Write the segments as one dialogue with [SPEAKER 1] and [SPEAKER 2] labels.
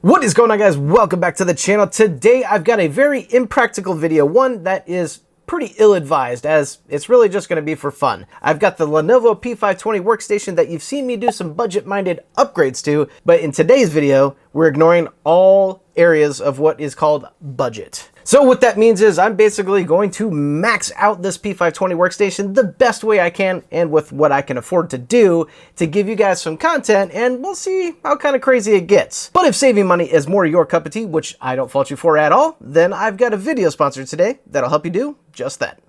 [SPEAKER 1] What is going on, guys? Welcome back to the channel. Today I've got a very impractical video, one that is pretty ill-advised, as it's really just going to be for fun. I've got the Lenovo p520 workstation that you've seen me do some budget-minded upgrades to, but in today's video we're ignoring all areas of what is called budget. So what that means is I'm basically going to max out this p520 workstation the best way I can and with what I can afford to do to give you guys some content, and we'll see how kind of crazy it gets. But if saving money is more your cup of tea, which I don't fault you for at all, then I've got a video sponsor today that'll help you do just that.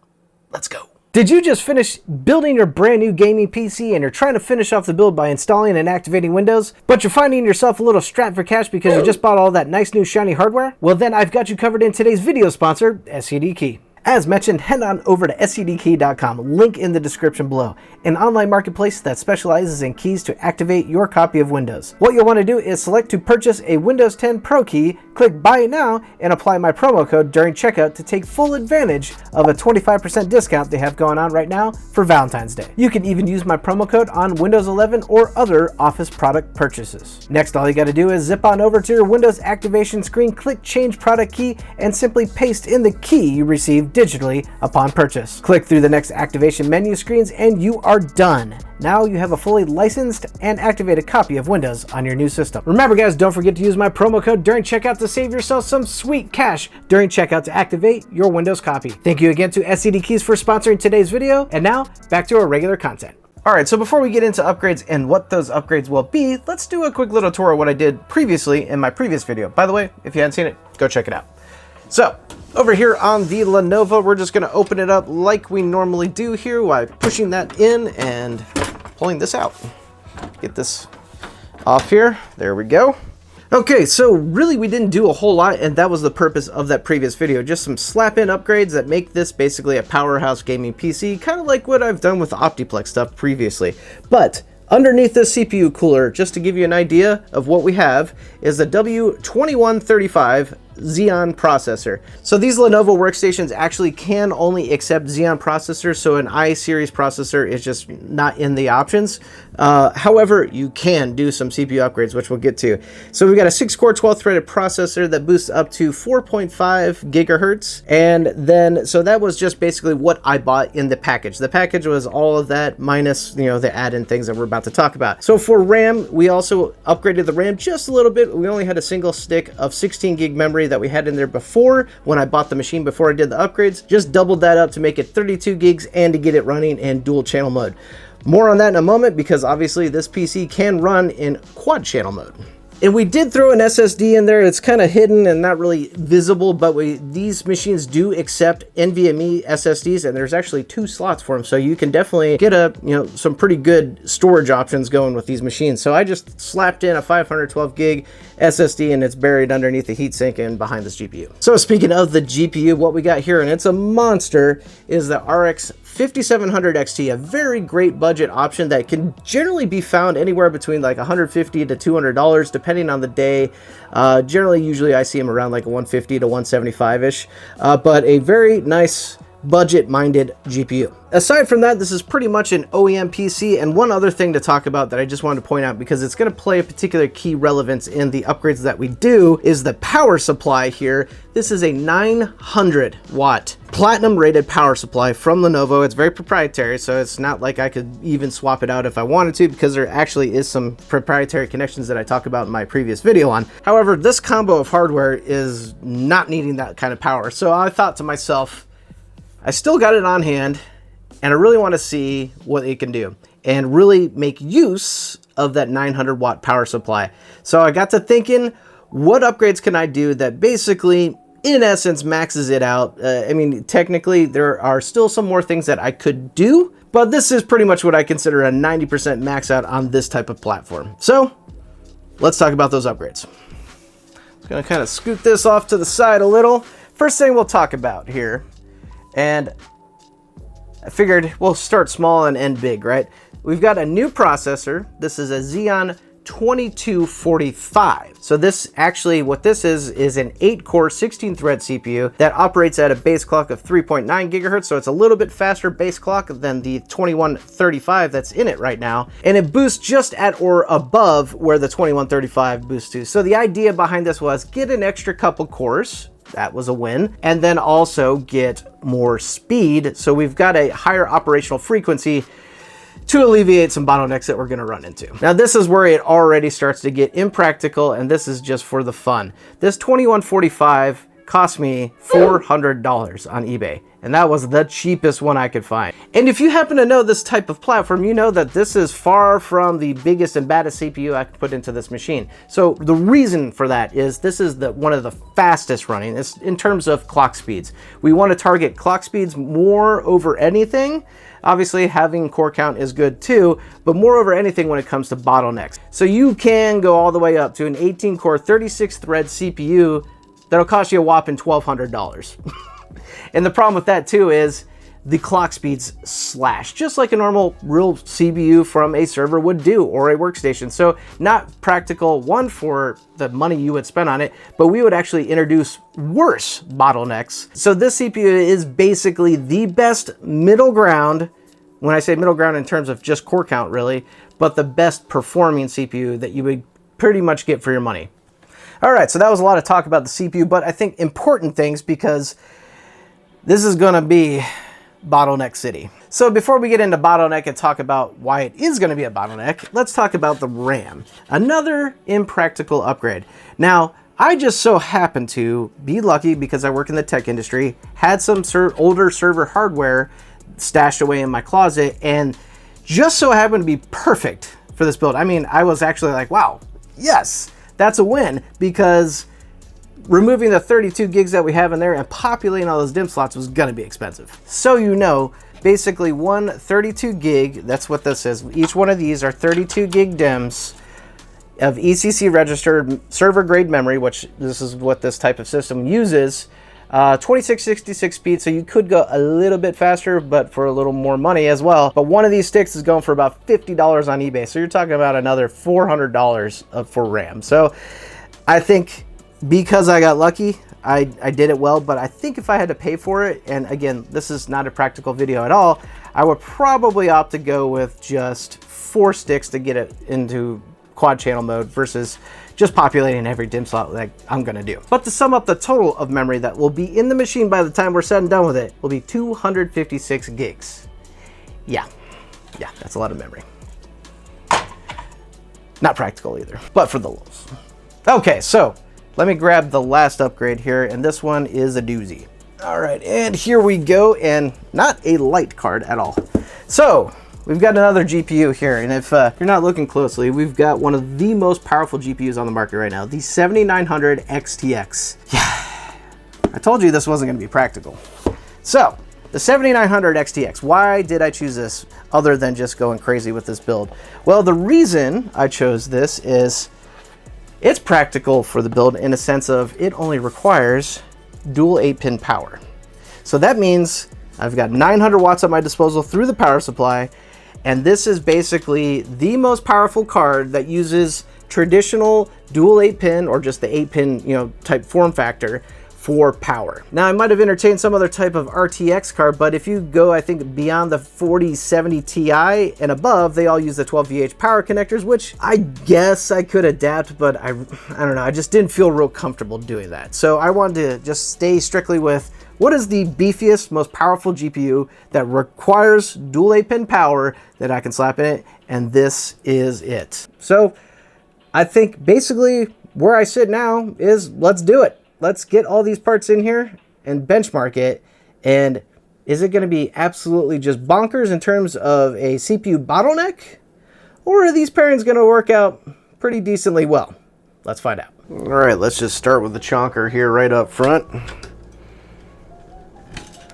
[SPEAKER 1] Let's go. Did you just finish building your brand new gaming PC and you're trying to finish off the build by installing and activating Windows, but you're finding yourself a little strapped for cash because you just bought all that nice new shiny hardware? Well, then I've got you covered in today's video sponsor, SCDkey. As mentioned, head on over to SCDkey.com, link in the description below, an online marketplace that specializes in keys to activate your copy of Windows. What you'll want to do is select to purchase a Windows 10 Pro key, click Buy It Now, and apply my promo code during checkout to take full advantage of a 25% discount they have going on right now for Valentine's Day. You can even use my promo code on Windows 11 or other Office product purchases. Next, all you got to do is zip on over to your Windows activation screen, click Change Product Key, and simply paste in the key you received digitally upon purchase. Click through the next activation menu screens and you are done. Now you have a fully licensed and activated copy of Windows on your new system. Remember, guys, don't forget to use my promo code during checkout to save yourself some sweet cash during checkout to activate your Windows copy. Thank you again to SCDkeys for sponsoring today's video, and now back to our regular content. Alright, so before we get into upgrades and what those upgrades will be, let's do a quick little tour of what I did previously in my previous video. By the way, if you haven't seen it, go check it out. So, over here on the Lenovo, we're just going to open it up like we normally do here by pushing that in and pulling this out. Get this off here. There we go. Okay, so really we didn't do a whole lot, and that was the purpose of that previous video. Just some slap-in upgrades that make this basically a powerhouse gaming PC, kind of like what I've done with the Optiplex stuff previously. But underneath this CPU cooler, just to give you an idea of what we have, is the W2135 Xeon processor. So these Lenovo workstations actually can only accept Xeon processors, so an i-series processor is just not in the options. However, you can do some CPU upgrades, which we'll get to. So we've got a 6-core 12-threaded processor that boosts up to 4.5 gigahertz, and then so that was just basically what I bought in the package. The package was all of that minus, you know, the add-in things that we're about to talk about. So for RAM, we also upgraded the RAM just a little bit. We only had a single stick of 16 gig memory that we had in there before when I bought the machine, before I did the upgrades. Just doubled that up to make it 32 gigs and to get it running in dual channel mode. More on that in a moment, because obviously this PC can run in quad channel mode. And we did throw an SSD in there. It's kind of hidden and not really visible, but these machines do accept NVMe SSDs, and there's actually 2 slots for them, so you can definitely get some pretty good storage options going with these machines. So I just slapped in a 512 gig SSD, and it's buried underneath the heatsink and behind this GPU. So speaking of the GPU, what we got here, and it's a monster, is the RX 5700 XT, a very great budget option that can generally be found anywhere between like $150 to $200 depending on the day. Usually I see them around like 150 to 175-ish, but a very nice budget-minded GPU. Aside from that, this is pretty much an OEM PC, and one other thing to talk about that I just wanted to point out, because it's going to play a particular key relevance in the upgrades that we do, is the power supply here. This is a 900 watt platinum rated power supply from Lenovo. It's very proprietary, so it's not like I could even swap it out if I wanted to, because there actually is some proprietary connections that I talk about in my previous video on. However, this combo of hardware is not needing that kind of power, so I thought to myself, I still got it on hand, and I really want to see what it can do and really make use of that 900 watt power supply. So I got to thinking, what upgrades can I do that basically, in essence, maxes it out? I mean, technically, there are still some more things that I could do, but this is pretty much what I consider a 90% max out on this type of platform. So let's talk about those upgrades. Just gonna kind of scoot this off to the side a little. First thing we'll talk about here, and I figured we'll start small and end big, right? We've got a new processor. This is a Xeon 2245. So this actually, what this is an 8-core 16-thread CPU that operates at a base clock of 3.9 gigahertz. So it's a little bit faster base clock than the 2135 that's in it right now. And it boosts just at or above where the 2135 boosts to. So the idea behind this was get an extra couple cores. That was a win. And then also get more speed. So we've got a higher operational frequency to alleviate some bottlenecks that we're going to run into. Now this is where it already starts to get impractical, and this is just for the fun. This 2145 cost me $400 on eBay, and that was the cheapest one I could find. And if you happen to know this type of platform, you know that this is far from the biggest and baddest CPU I could put into this machine. So the reason for that is this is one of the fastest running in terms of clock speeds. We want to target clock speeds more over anything. Obviously, having core count is good too, but more over anything when it comes to bottlenecks. So you can go all the way up to an 18-core, 36-thread CPU that'll cost you a whopping $1,200. And the problem with that too is the clock speeds slash, just like a normal real CPU from a server would do, or a workstation. So not practical, one, for the money you would spend on it, but we would actually introduce worse bottlenecks. So this CPU is basically the best middle ground, when I say middle ground in terms of just core count really, but the best performing CPU that you would pretty much get for your money. All right, so that was a lot of talk about the CPU, but I think important things, because this is gonna be bottleneck city. So before we get into bottleneck and talk about why it is going to be a bottleneck, let's talk about the RAM. Another impractical upgrade. Now, I just so happen to be lucky, because I work in the tech industry, had some older server hardware stashed away in my closet, and just so happened to be perfect for this build. I mean, I was actually like, wow, yes, that's a win, because removing the 32 gigs that we have in there and populating all those DIMM slots was gonna be expensive. So you know, basically one 32 gig, that's what this is. Each one of these are 32 gig DIMMs of ECC registered server grade memory, which this is what this type of system uses. 2666 speed, so you could go a little bit faster, but for a little more money as well. But one of these sticks is going for about $50 on eBay. So you're talking about another $400 for RAM. So I think, because I got lucky, I did it well, but I think if I had to pay for it, and again, this is not a practical video at all, I would probably opt to go with just 4 sticks to get it into quad channel mode versus just populating every DIMM slot like I'm gonna do. But to sum up, the total of memory that will be in the machine by the time we're said and done with it will be 256 gigs. Yeah, that's a lot of memory. Not practical either, but for the lulz. Okay, so let me grab the last upgrade here, and this one is a doozy. All right, and here we go, and not a light card at all. So we've got another GPU here, and if you're not looking closely, we've got one of the most powerful GPUs on the market right now, the 7900 XTX. Yeah, I told you this wasn't gonna be practical. So the 7900 XTX, why did I choose this other than just going crazy with this build? Well, the reason I chose this is it's practical for the build in a sense of it only requires dual 8-pin power. So that means I've got 900 watts at my disposal through the power supply, and this is basically the most powerful card that uses traditional dual 8-pin or just the 8-pin, type form factor for power. Now, I might have entertained some other type of RTX card, but if you go, I think, beyond the 4070 Ti and above, they all use the 12VH power connectors, which I guess I could adapt, but I don't know, I just didn't feel real comfortable doing that. So I wanted to just stay strictly with what is the beefiest, most powerful GPU that requires dual 8-pin power that I can slap in it, and this is it. So I think basically where I sit now is let's do it. Let's get all these parts in here and benchmark it. And is it going to be absolutely just bonkers in terms of a CPU bottleneck? Or are these pairings going to work out pretty decently well? Let's find out. All right, let's just start with the chonker here right up front.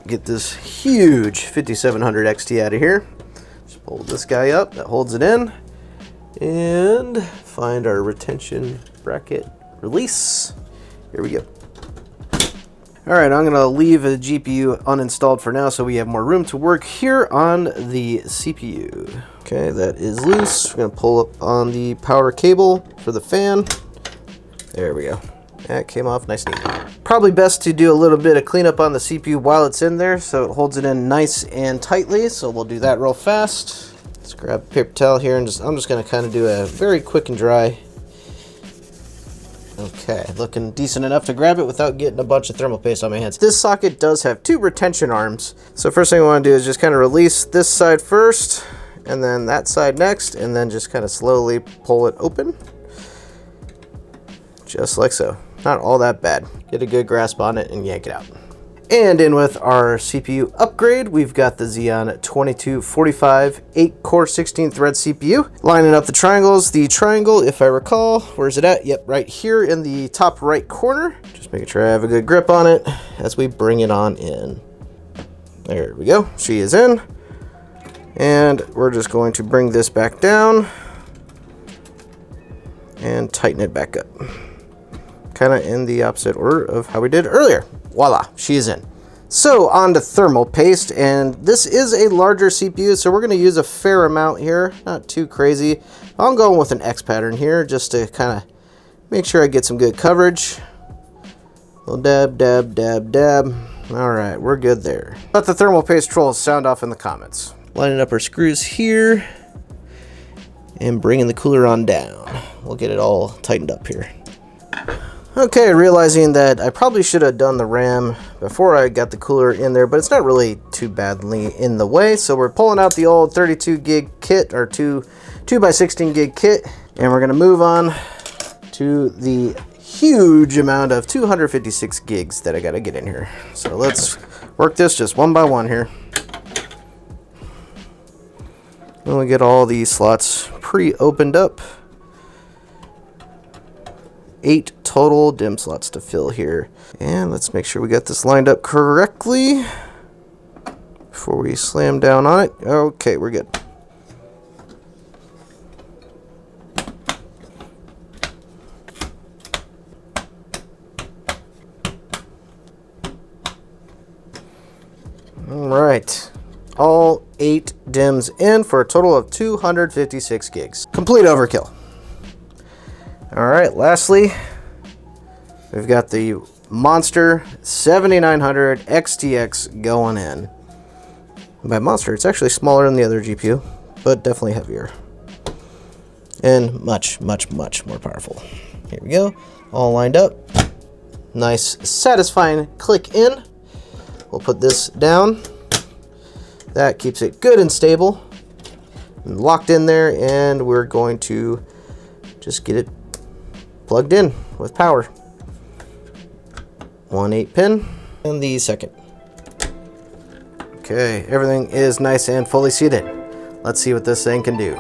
[SPEAKER 1] Get this huge 5700 XT out of here. Just pull this guy up, that holds it in. And find our retention bracket release. Here we go. Alright, I'm going to leave the GPU uninstalled for now so we have more room to work here on the CPU. Okay, that is loose. We're going to pull up on the power cable for the fan. There we go. That came off nice and easy. Probably best to do a little bit of cleanup on the CPU while it's in there so it holds it in nice and tightly. So we'll do that real fast. Let's grab a paper towel here and I'm just going to kind of do a very quick and dry. Okay, looking decent enough to grab it without getting a bunch of thermal paste on my hands. This socket does have 2 retention arms. So first thing I want to do is just kind of release this side first, and then that side next, and then just kind of slowly pull it open. Just like so. Not all that bad. Get a good grasp on it and yank it out. And in with our CPU upgrade, we've got the Xeon 2245 8-core 16-thread CPU. Lining up the triangles. The triangle, if I recall, where's it at? Yep, right here in the top right corner. Just making sure I have a good grip on it as we bring it on in. There we go. She is in. And we're just going to bring this back down and tighten it back up. Kind of in the opposite order of how we did earlier. Voila, she is in. So on to thermal paste, and this is a larger CPU, so we're going to use a fair amount here, not too crazy. I'm going with an X pattern here just to kind of make sure I get some good coverage. A little dab, dab, dab, dab. All right, we're good there. Let the thermal paste trolls sound off in the comments. Lining up our screws here and bringing the cooler on down. We'll get it all tightened up here. Okay, realizing that I probably should have done the RAM before I got the cooler in there, but it's not really too badly in the way. So we're pulling out the old 32 gig kit, or 2 by 16 gig kit, and we're gonna move on to the huge amount of 256 gigs that I gotta get in here. So let's work this just one by one here. And we'll get all these slots pre-opened up. 8 total DIMM slots to fill here. And let's make sure we got this lined up correctly before we slam down on it. Okay, we're good. All right, all 8 DIMMs in for a total of 256 gigs. Complete overkill. All right, lastly, we've got the monster 7900 XTX going in. And by monster, it's actually smaller than the other GPU, but definitely heavier. And much, much, much more powerful. Here we go, all lined up. Nice, satisfying click in. We'll put this down. That keeps it good and stable and locked in there, and we're going to just get it plugged in with power. 1 8-pin and the second. Okay, everything is nice and fully seated. Let's see what this thing can do.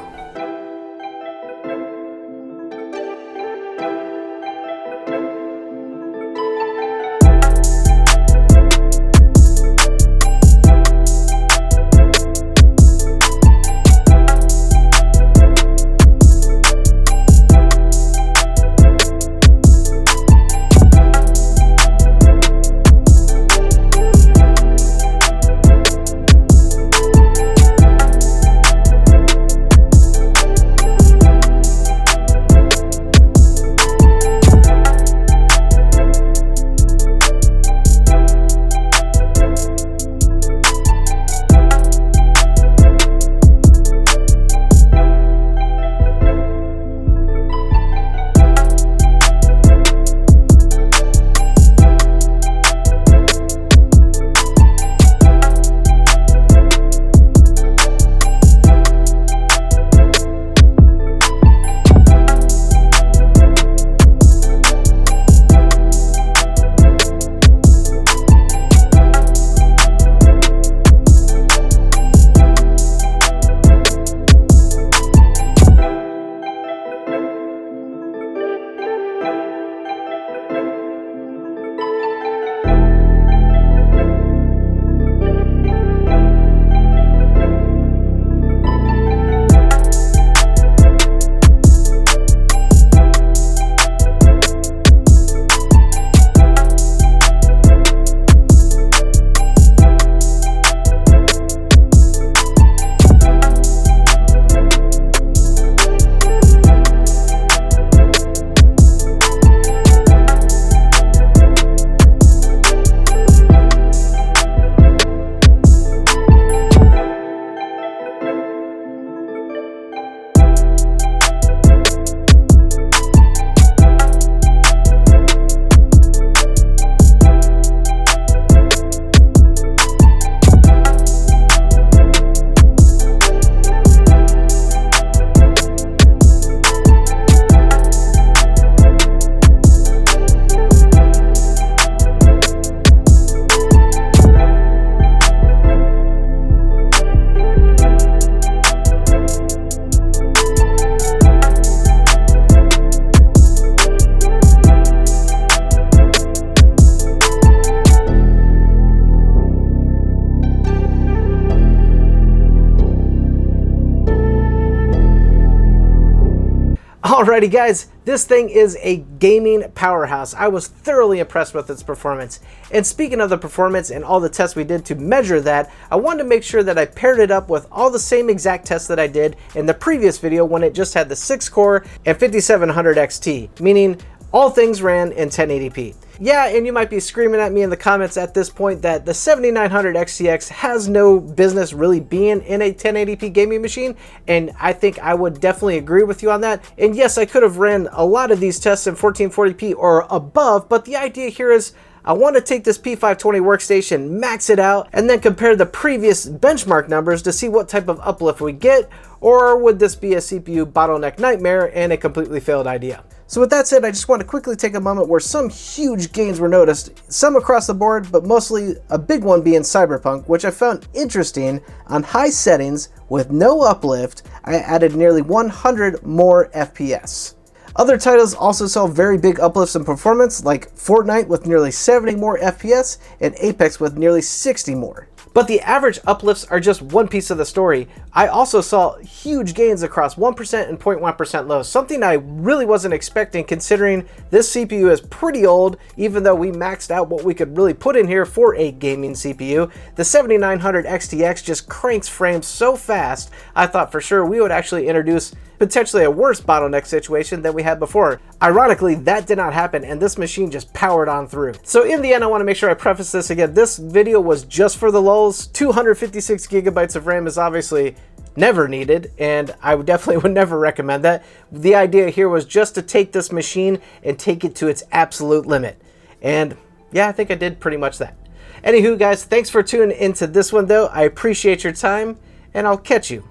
[SPEAKER 1] Alrighty guys, this thing is a gaming powerhouse. I was thoroughly impressed with its performance. And speaking of the performance and all the tests we did to measure that, I wanted to make sure that I paired it up with all the same exact tests that I did in the previous video when it just had the 6-core and 5700 XT, meaning all things ran in 1080p. Yeah, and you might be screaming at me in the comments at this point that the 7900 XTX has no business really being in a 1080p gaming machine, and I think I would definitely agree with you on that. And yes, I could have ran a lot of these tests in 1440p or above, but the idea here is I want to take this P520 workstation, max it out, and then compare the previous benchmark numbers to see what type of uplift we get, or would this be a CPU bottleneck nightmare and a completely failed idea? So with that said, I just want to quickly take a moment where some huge gains were noticed, some across the board, but mostly a big one being Cyberpunk, which I found interesting. On high settings with no uplift, I added nearly 100 more FPS. Other titles also saw very big uplifts in performance, like Fortnite with nearly 70 more FPS and Apex with nearly 60 more. But the average uplifts are just one piece of the story. I also saw huge gains across 1% and 0.1% lows, something I really wasn't expecting considering this CPU is pretty old, even though we maxed out what we could really put in here for a gaming CPU. The 7900 XTX just cranks frames so fast, I thought for sure we would actually introduce potentially a worse bottleneck situation than we had before. Ironically, that did not happen and this machine just powered on through. So in the end, I want to make sure I preface this again. This video was just for the lulz. 256 gigabytes of RAM is obviously never needed, and I definitely would never recommend that. The idea here was just to take this machine and take it to its absolute limit. And yeah, I think I did pretty much that. Anywho guys, thanks for tuning into this one though. I appreciate your time, and I'll catch you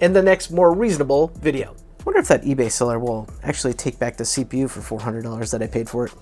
[SPEAKER 1] in the next more reasonable video. I wonder if that eBay seller will actually take back the CPU for $400 that I paid for it.